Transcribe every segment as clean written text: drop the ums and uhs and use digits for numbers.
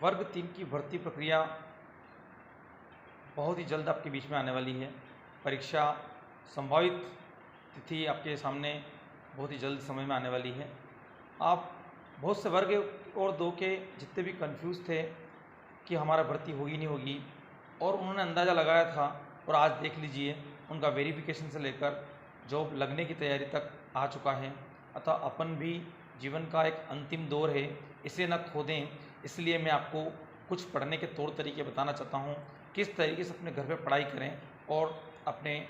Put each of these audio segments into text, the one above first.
वर्ग 3 की भर्ती प्रक्रिया बहुत ही जल्द आपके बीच में आने वाली है। परीक्षा संभावित तिथि आपके सामने बहुत ही जल्द समय में आने वाली है। आप बहुत से वर्ग और 2 के जितने भी कंफ्यूज थे कि हमारा भर्ती होगी नहीं होगी, और उन्होंने अंदाज़ा लगाया था, और आज देख लीजिए उनका वेरिफिकेशन से लेकर जॉब लगने की तैयारी तक आ चुका है। अतः अपन भी जीवन का एक अंतिम दौर है, इसे न खो दें। इसलिए मैं आपको कुछ पढ़ने के तौर तरीके बताना चाहता हूँ, किस तरीके से अपने घर पे पढ़ाई करें और अपने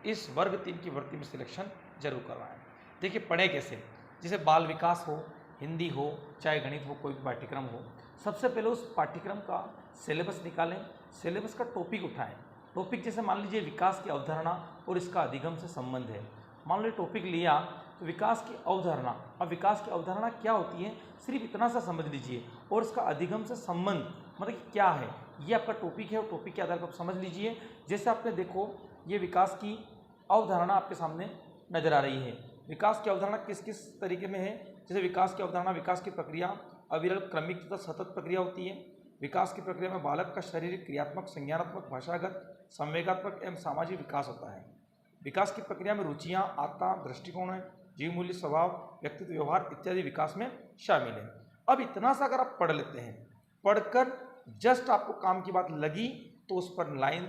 इस वर्ग 3 की भर्ती में सिलेक्शन जरूर करवाएं। देखिए, पढ़ें कैसे। जैसे बाल विकास हो, हिंदी हो, चाहे गणित हो, कोई भी पाठ्यक्रम हो, सबसे पहले उस पाठ्यक्रम का सिलेबस निकालें, सिलेबस का टॉपिक उठाएं। टॉपिक जैसे मान लीजिए विकास की अवधारणा और इसका अधिगम से संबंध है। मान लीजिए टॉपिक लिया तो विकास की अवधारणा। अब विकास की अवधारणा क्या होती है, सिर्फ इतना सा समझ लीजिए, और इसका अधिगम से संबंध मतलब कि क्या है, ये आपका टॉपिक है, और टॉपिक के आधार पर आप समझ लीजिए। जैसे आपने देखो, ये विकास की अवधारणा आपके सामने नजर आ रही है। विकास की अवधारणा किस किस तरीके में है। जैसे विकास की अवधारणा, विकास की प्रक्रिया अविरल, क्रमिक तथा सतत प्रक्रिया होती है। विकास की प्रक्रिया में बालक का शारीरिक, क्रियात्मक, संज्ञानात्मक, भाषागत, संवेगात्मक एवं सामाजिक विकास होता है। विकास की प्रक्रिया में रुचियाँ, आत्ता, दृष्टिकोण, जीव मूल्य, स्वभाव, व्यक्तित्व, व्यवहार इत्यादि विकास में शामिल है। अब इतना सा अगर आप पढ़ लेते हैं, पढ़कर जस्ट आपको काम की बात लगी तो उस पर लाइन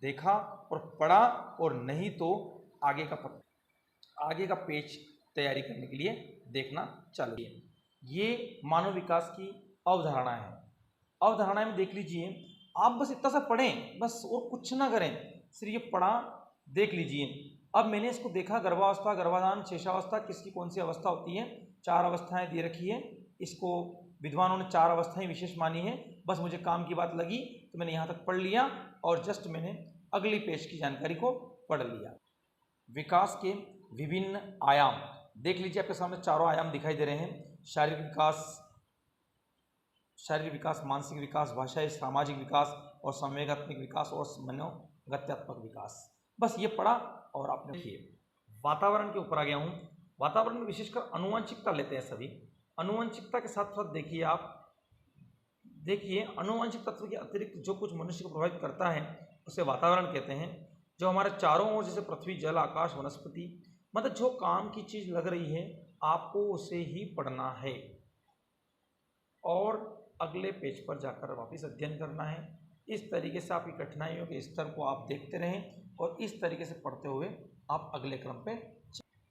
देखा और पढ़ा, और नहीं तो आगे का पेज तैयारी करने के लिए देखना चालू किए। ये मानव विकास की अवधारणा है। अवधारणा में देख लीजिए, आप बस इतना सा पढ़ें, बस और कुछ ना करें, सिर्फ ये पढ़ा देख लीजिए। अब मैंने इसको देखा, गर्भावस्था, गर्भाधान, शेषावस्था, किसकी कौन सी अवस्था होती है, 4 अवस्थाएं दे रखी है। इसको विद्वानों ने 4 अवस्थाएं विशेष मानी है। बस मुझे काम की बात लगी तो मैंने यहाँ तक पढ़ लिया, और जस्ट मैंने अगली पेज की जानकारी को पढ़ लिया। विकास के विभिन्न आयाम देख लीजिए, आपके सामने चारों आयाम दिखाई दे रहे हैं। शारीरिक विकास, मानसिक विकास, भाषाई सामाजिक विकास, और संवेगात्मक विकास, और मनोगत्यात्मक विकास। बस ये पढ़ा और आपने देखिए वातावरण के ऊपर आ गया हूँ। वातावरण में विशेषकर अनुवांशिकता लेते हैं सभी। अनुवांशिकता के साथ साथ देखिए, आप देखिए अनुवांशिक तत्व के अतिरिक्त जो कुछ मनुष्य को प्रभावित करता है उसे वातावरण कहते हैं। जो हमारे चारों ओर, जैसे पृथ्वी, जल, आकाश, वनस्पति, मतलब जो काम की चीज लग रही है आपको उसे ही पढ़ना है, और अगले पेज पर जाकर वापस अध्ययन करना है। इस तरीके से आपकी कठिनाइयों के स्तर को आप देखते रहें, और इस तरीके से पढ़ते हुए आप अगले क्रम पे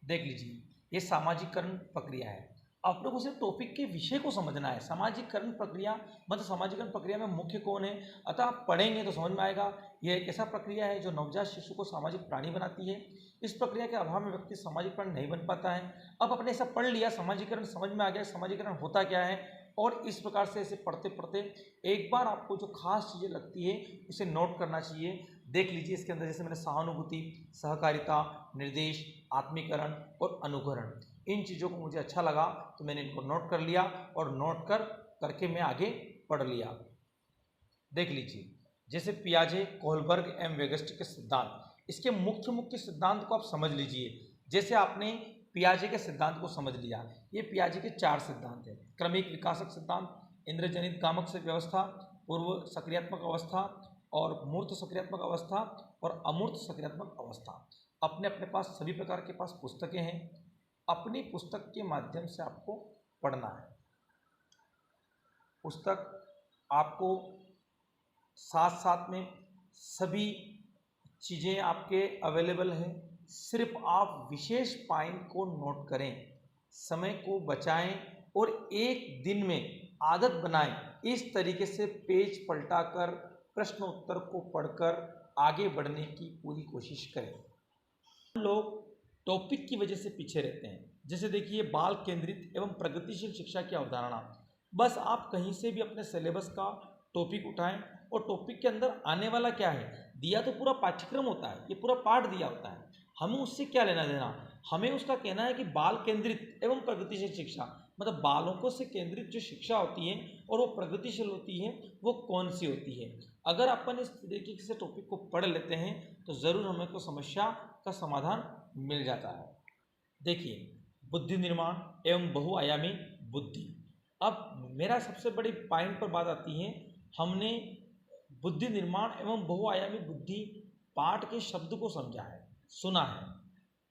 देख लीजिए। ये सामाजिकरण प्रक्रिया है। आप लोगों से टॉपिक के विषय को समझना है। सामाजिकरण प्रक्रिया मतलब सामाजिकरण प्रक्रिया में मुख्य कौन है, अतः आप पढ़ेंगे तो समझ में आएगा। यह एक ऐसा प्रक्रिया है जो नवजात शिशु को सामाजिक प्राणी बनाती है। इस प्रक्रिया के अभाव में व्यक्ति सामाजिक प्राणी नहीं बन पाता है। अब आपने ऐसा पढ़ लिया, सामाजिकरण समझ में आ गया, सामाजिकरण होता क्या है, और इस प्रकार से ऐसे पढ़ते पढ़ते एक बार आपको जो खास चीज़ें लगती है उसे नोट करना चाहिए। देख लीजिए इसके अंदर, जैसे मैंने सहानुभूति, सहकारिता, निर्देश, आत्मीकरण और अनुकरण, इन चीज़ों को मुझे अच्छा लगा तो मैंने इनको नोट कर लिया, और नोट करके मैं आगे पढ़ लिया। देख लीजिए, जैसे पियाजे, कोहलबर्ग एवं वेगस्टर के सिद्धांत, इसके मुख्य मुख्य सिद्धांत को आप समझ लीजिए। जैसे आपने पियाजे के सिद्धांत को समझ लिया, ये पियाजे के 4 सिद्धांत हैं। क्रमिक विकासक सिद्धांत, इंद्रजनित कामक से व्यवस्था, पूर्व सक्रियात्मक अवस्था, और मूर्त सक्रियात्मक अवस्था, और अमूर्त सक्रियात्मक अवस्था। अपने अपने पास सभी प्रकार के पास पुस्तकें हैं, अपनी पुस्तक के माध्यम से आपको पढ़ना है। पुस्तक आपको साथ साथ में सभी चीज़ें आपके अवेलेबल हैं। सिर्फ आप विशेष पॉइंट को नोट करें, समय को बचाएं, और एक दिन में आदत बनाएं। इस तरीके से पेज पलटाकर प्रश्न उत्तर को पढ़कर आगे बढ़ने की पूरी कोशिश करें। लोग टॉपिक की वजह से पीछे रहते हैं। जैसे देखिए, बाल केंद्रित एवं प्रगतिशील शिक्षा की अवधारणा। बस आप कहीं से भी अपने सिलेबस का टॉपिक उठाएं, और टॉपिक के अंदर आने वाला क्या है, दिया तो पूरा पाठ्यक्रम होता है, ये पूरा पाठ दिया होता है, हमें उससे क्या लेना देना। हमें उसका कहना है कि बाल केंद्रित एवं प्रगतिशील शिक्षा, मतलब बालकों से केंद्रित जो शिक्षा होती है और वो प्रगतिशील होती है, वो कौन सी होती है। अगर अपन इस तरीके से टॉपिक को पढ़ लेते हैं तो ज़रूर हमें को समस्या का समाधान मिल जाता है। देखिए, बुद्धि निर्माण एवं बहुआयामी बुद्धि, अब मेरा सबसे बड़ी पॉइंट पर बात आती है, हमने बुद्धि निर्माण एवं बहुआयामी बुद्धि पाठ के शब्द को समझा है, सुना है,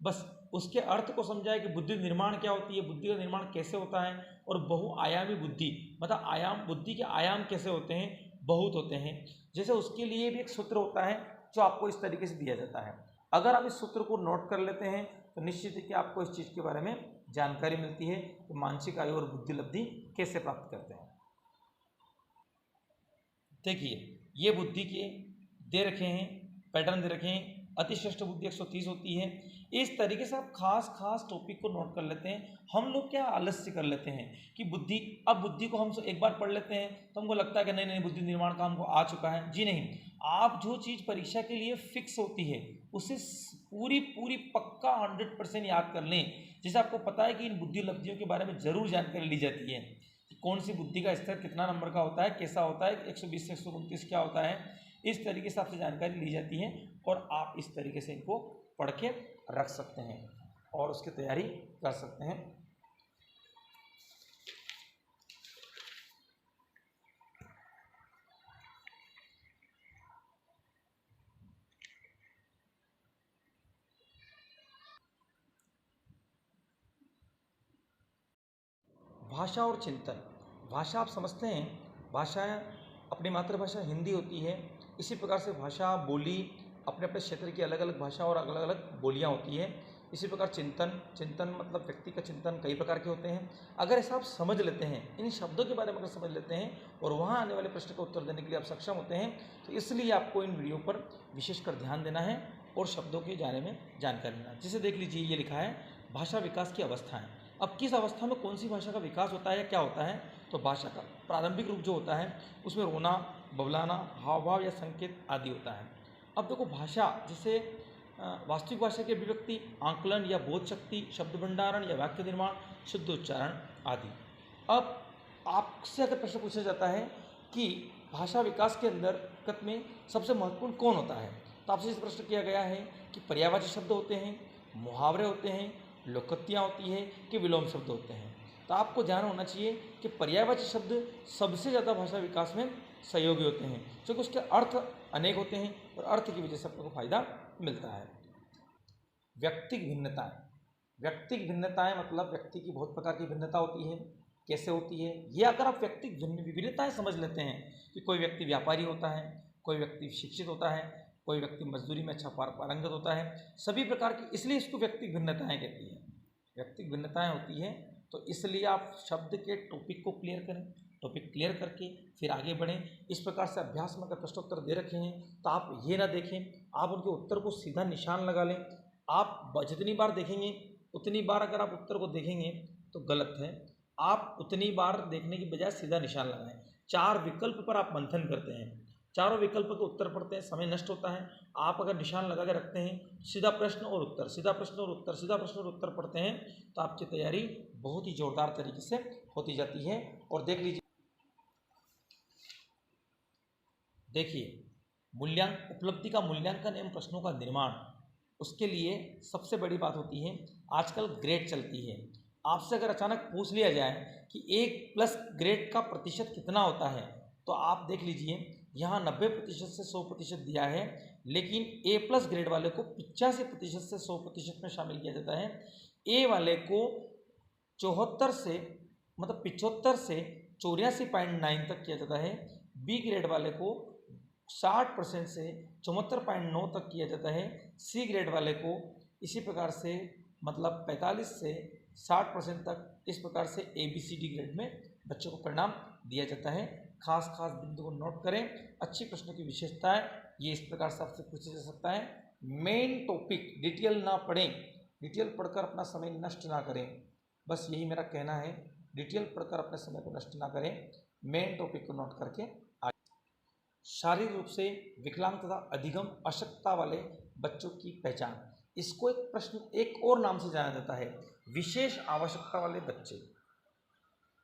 बस उसके अर्थ को समझा है कि बुद्धि निर्माण क्या होती है, बुद्धि का निर्माण कैसे होता है, और बहुआयामी बुद्धि मतलब आयाम, बुद्धि के आयाम कैसे होते हैं, बहुत होते हैं। जैसे उसके लिए भी एक सूत्र होता है जो आपको इस तरीके से दिया जाता है। अगर आप इस सूत्र को नोट कर लेते हैं तो निश्चित है कि आपको इस चीज़ के बारे में जानकारी मिलती है कि मानसिक आयु और बुद्धि लब्धि कैसे प्राप्त करते हैं। देखिए, ये बुद्धि के दे रखे हैं, पैटर्न दे रखे हैं। अतिश्रेष्ठ बुद्धि 130 होती है। इस तरीके से आप खास टॉपिक को नोट कर लेते हैं। हम लोग क्या आलस्य कर लेते हैं कि बुद्धि, अब बुद्धि को हम एक बार पढ़ लेते हैं तो हमको लगता है कि नहीं बुद्धि निर्माण का हमको आ चुका है। जी नहीं, आप जो चीज़ परीक्षा के लिए फिक्स होती है उसे पूरी पक्का 100% याद कर लें। जैसे आपको पता है कि इन बुद्धि लब्धियों के बारे में जरूर जानकारी ली जाती है, कौन सी बुद्धि का स्तर कितना नंबर का होता है, कैसा होता है, 120 से 129 क्या होता है, इस तरीके से आपसे जानकारी ली जाती है और आप इस तरीके से इनको पढ़ के रख सकते हैं और उसकी तैयारी कर सकते हैं। भाषा और चिंतन। भाषा आप समझते हैं, भाषा अपनी मातृभाषा हिंदी होती है। इसी प्रकार से भाषा बोली अपने अपने क्षेत्र की अलग अलग भाषा और अलग अलग बोलियां होती है। इसी प्रकार चिंतन मतलब व्यक्ति का चिंतन कई प्रकार के होते हैं। अगर ऐसा आप समझ लेते हैं, इन शब्दों के बारे में अगर समझ लेते हैं और वहाँ आने वाले प्रश्न का उत्तर देने के लिए आप सक्षम होते हैं, तो इसलिए आपको इन वीडियो पर विशेषकर ध्यान देना है और शब्दों के जाने में जानकारी लेना है। जैसे देख लीजिए, ये लिखा है भाषा विकास की अवस्थाएं। अब किस अवस्था में कौन सी भाषा का विकास होता है या क्या होता है, तो भाषा का प्रारंभिक रूप जो होता है उसमें रोना, बबलाना, हाव भाव या संकेत आदि होता है। अब देखो, भाषा जैसे वास्तविक भाषा की अभिव्यक्ति, आंकलन या बोध शक्ति, शब्द भंडारण या वाक्य निर्माण, शुद्ध उच्चारण आदि। अब आपसे अगर प्रश्न पूछा जाता है कि भाषा विकास के अंतर्गत में सबसे महत्वपूर्ण कौन होता है, तो आपसे इस प्रश्न किया गया है कि पर्यायवाची शब्द होते हैं, मुहावरे होते हैं, लोकोक्तियाँ होती है कि विलोम शब्द होते हैं। तो आपको ध्यान होना चाहिए कि पर्यायवाची शब्द सबसे ज़्यादा भाषा विकास में सहयोगी होते हैं, क्योंकि उसके अर्थ अनेक होते हैं और अर्थ की वजह से आपको फायदा मिलता है। व्यक्तिक भिन्नताएं। व्यक्तिक भिन्नताएं मतलब व्यक्ति की बहुत प्रकार की भिन्नता होती है। कैसे होती है ये अगर आप व्यक्तिक विभिन्नताएं समझ लेते हैं कि कोई व्यक्ति व्यापारी होता है, कोई व्यक्ति शिक्षित होता है, कोई व्यक्ति मजदूरी में अच्छा पारंगत होता है, सभी प्रकार की, इसलिए इसको व्यक्तिक भिन्नताएं कहती हैं। व्यक्तिक भिन्नताएं होती हैं, तो इसलिए आप शब्द के टॉपिक को क्लियर करें, टॉपिक क्लियर करके फिर आगे बढ़ें। इस प्रकार से अभ्यास में अगर प्रश्नोत्तर दे रखे हैं तो आप ये ना देखें, आप उनके उत्तर को सीधा निशान लगा लें। आप जितनी बार देखेंगे उतनी बार अगर आप उत्तर को देखेंगे तो गलत है। आप उतनी बार देखने की बजाय सीधा निशान लगाएं। 4 विकल्प पर आप मंथन करते हैं, चारों विकल्प के उत्तर पढ़ते हैं, समय नष्ट होता है। आप अगर निशान लगा के रखते हैं, सीधा प्रश्न और उत्तर, सीधा प्रश्न और उत्तर, सीधा प्रश्न और उत्तर पढ़ते हैं, तो आपकी तैयारी बहुत ही जोरदार तरीके से होती जाती है। और देख लीजिए, देखिए, उपलब्धि का मूल्यांकन एवं प्रश्नों का निर्माण, उसके लिए सबसे बड़ी बात होती है, आजकल ग्रेड चलती है। आपसे अगर अचानक पूछ लिया जाए कि 1+ ग्रेड का प्रतिशत कितना होता है, तो आप देख लीजिए यहाँ 90% से 100% दिया है, लेकिन A+ ग्रेड वाले को 85% से 100% में शामिल किया जाता है। ए वाले को 74 से मतलब 75 से 84.9 तक किया जाता है। बी ग्रेड वाले को 60% से 74.9 तक किया जाता है। सी ग्रेड वाले को इसी प्रकार से मतलब 45 से 60% तक, इस प्रकार से ABCD ग्रेड में बच्चों को परिणाम दिया जाता है। खास बिंदु को नोट करें। अच्छी प्रश्नों की विशेषताएं ये इस प्रकार से आपसे पूछा जा सकता है। मेन टॉपिक डिटेल ना पढ़ें, डिटेल पढ़कर अपना समय नष्ट ना करें, बस यही मेरा कहना है। डिटेल पढ़कर अपने समय को नष्ट ना करें, मेन टॉपिक को नोट करके आगे। शारीरिक रूप से विकलांग तथा अधिगम अशक्तता वाले बच्चों की पहचान, इसको एक प्रश्न एक और नाम से जाना जाता है, विशेष आवश्यकता वाले बच्चे।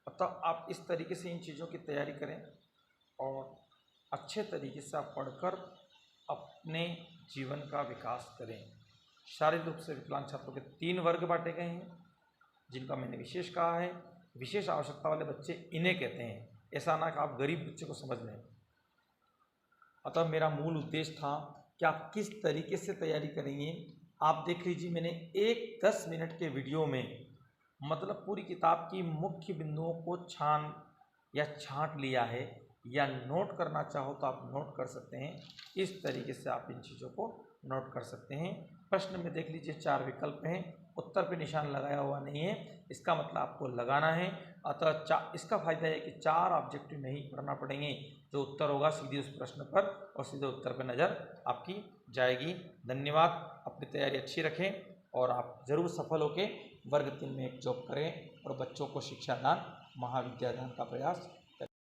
अतः आप इस तरीके से इन चीज़ों की तैयारी करें और अच्छे तरीके से आप पढ़कर अपने जीवन का विकास करें। शारीरिक रूप से विकलांग छात्रों के 3 वर्ग बांटे गए हैं, जिनका मैंने विशेष कहा है। विशेष आवश्यकता वाले बच्चे इन्हें कहते हैं, ऐसा ना कि आप गरीब बच्चे को समझ लें। अतः मेरा मूल उद्देश्य था कि आप किस तरीके से तैयारी करेंगे। आप देख लीजिए, मैंने एक 10 मिनट के वीडियो में मतलब पूरी किताब की मुख्य बिंदुओं को छान या छांट लिया है, या नोट करना चाहो तो आप नोट कर सकते हैं। इस तरीके से आप इन चीज़ों को नोट कर सकते हैं। प्रश्न में देख लीजिए 4 विकल्प हैं, उत्तर पे निशान लगाया हुआ नहीं है, इसका मतलब आपको लगाना है। अतः इसका फायदा है कि 4 ऑब्जेक्टिव नहीं पढ़ना पड़ेंगे, जो उत्तर होगा सीधे उस प्रश्न पर और सीधे उत्तर पर नज़र आपकी जाएगी। धन्यवाद। अपनी तैयारी अच्छी रखें और आप ज़रूर सफल होकर वर्ग 3 में एक जॉब करें और बच्चों को शिक्षा दान महाविद्यादान का प्रयास